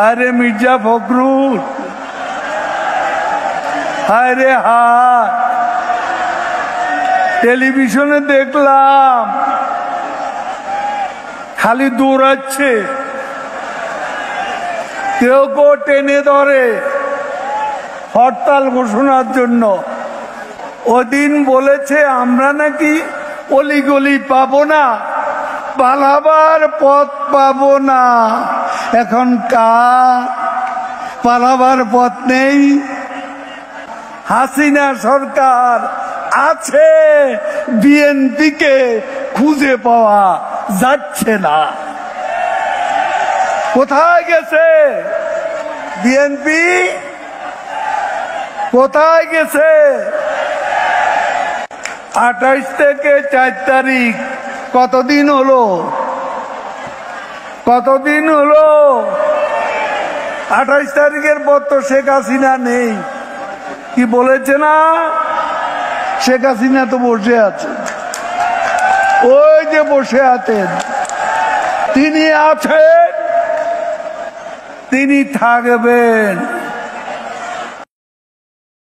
আরে মির্জা ফখরুল, আরে টেলিভিশনে দেখলাম খালি দৌড়াচ্ছে, কেউ কেউ টেনে ধরে হরতাল ঘোষণার জন্য। ওদিন বলেছে আমরা নাকি অলিগলি পাবো না, পালাবার পথ পাবো না। এখন পালাবার পথ নেই। হাসিনা সরকার আছে, বিএনপিকে খুঁজে পাওয়া যাচ্ছে না। কোথায় গেছে বিএনপি? কোথায় গেছে? 28 থেকে 4 তারিখ কতদিন হলো? কতদিন হলো? 28 তারিখের পর তো শেখ হাসিনা নেই। কি বলেছে না? শেখ হাসিনা তো বসে আছে, ওই যে বসে আছেন, তিনি আছেন, তিনি থাকবেন।